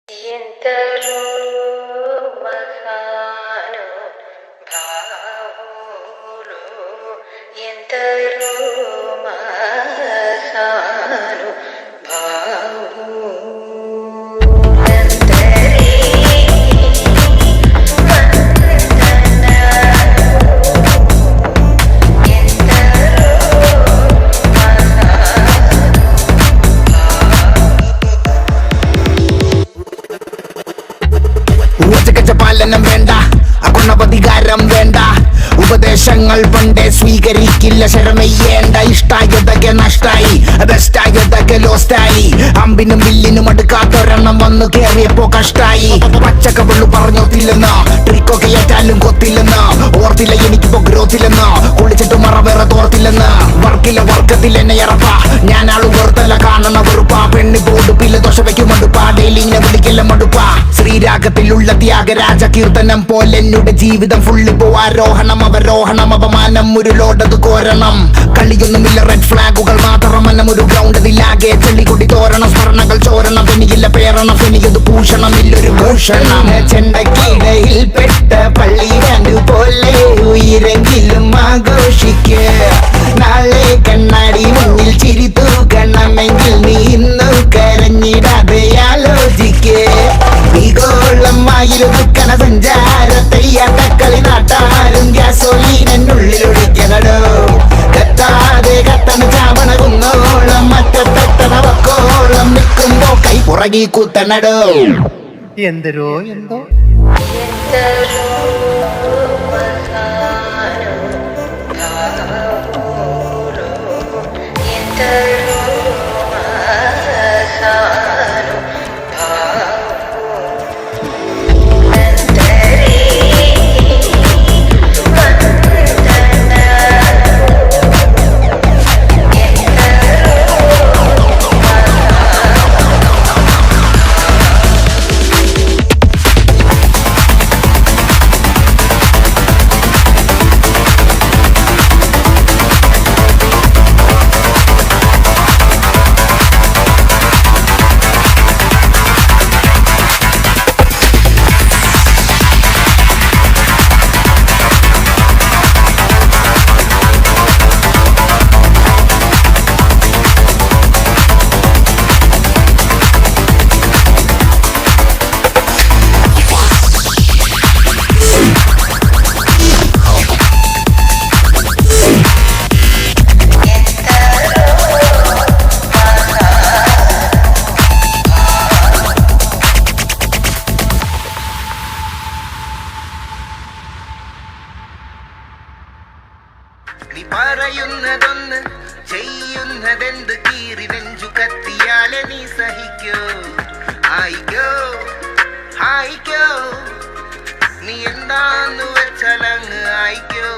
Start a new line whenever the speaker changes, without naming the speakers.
ఎందరో మహానుభావులు ఎందరో
പാലനം വേണ്ട, അഗുണപതികാരം വേണ്ട, ഉപദേശങ്ങൾ പണ്ടേ സ്വീകരിക്കില്ല, ശരമെയ്യേണ്ട. ഇഷ്ടായതൊക്കെ നഷ്ടായി, ബെസ്റ്റായതൊക്കെ ലോസ്റ്റായി. അമ്പിനും വില്ലിനും അടുക്കാത്തൊരെണ്ണം വന്നു കേറിയപ്പോ കഷ്ടായി. പച്ചക്കവള്ളു പറഞ്ഞോത്തില്ലെന്ന്, ട്രിക്കൊക്കെ ഏറ്റാലും കൊത്തില്ലെന്ന്. ഓർത്തില്ല എനിക്കിപ്പോ ഗ്രോത്തില്ലെന്ന്, കുളിച്ചിട്ട് മറ വേറെ തോർത്തില്ലെന്ന്. വർക്കില്ല വർക്കത്തിൽ എന്നെ ഇറപ്പ, ഞാൻ ആള് വെറുതല്ല കാണണ വെറുപ്പാ. പെണ്ണി പോടുപ്പില്ല ദോശ വയ്ക്കും മടുപ്പാ, ഡെയിലി ഇങ്ങനെ വിളിക്കല്ല മടുപ്പാ. ശ്രീരാഗത്തിലുള്ള ത്യാഗരാജ കീർത്തനം പോലെ എന്നുടെ ജീവിതം ഫുള്ള് പോ ആരോഹണം അവരോഹണം അപമാനം ഒരു ലോഡത് കോരണം. കളിയൊന്നുമില്ല റെഡ് ഫ്ലാഗുകൾ മാത്രം മനം ഒരു ഗ്രൗണ്ടതിലാകെ ചെള്ളിക്കൊടി തോരണം. സ്മരണകൾ ചോരണം, പെനിയില്ല പേരണം, പെനിയത് ഭൂഷണം ഇല്ലൊരു ഭൂഷണം. ചെണ്ടക്കിടയിൽ പെട്ട പള്ളി പോലെ ഉയരെങ്കിലും ആഘോഷിക്ക്. നാളെ കണ്ണാടി മുന്നിൽ ചിരി തൂക്കണമെങ്കിൽ നീ ഇന്നു കരഞ്ഞിടാതെ ആലോചിക്ക്. ോളമായിരുന്ന സഞ്ചാരത്തയ്യാട്ടക്കളി നാട്ടാരും ഗ്യാസോലീനുള്ളിലൊഴിക്കണടോ. കത്താതെ കത്തണ ചാവണ കുന്നോളം മറ്റത്തണ വക്കോളം നിൽക്കുമ്പോ കൈ പുറകി കുത്തണടോ.
എന്തരോ എന്തോ
നീ പറയുന്നതൊന്ന് ചെയ്യുന്നതെന്ത് കീറി നെഞ്ചു കത്തിയാലെ നീ സഹിക്കോ. ആയിക്കോ ആയിക്കോ, നീ എന്താന്ന് വെച്ചാലങ്ങ് ആയിക്കോ.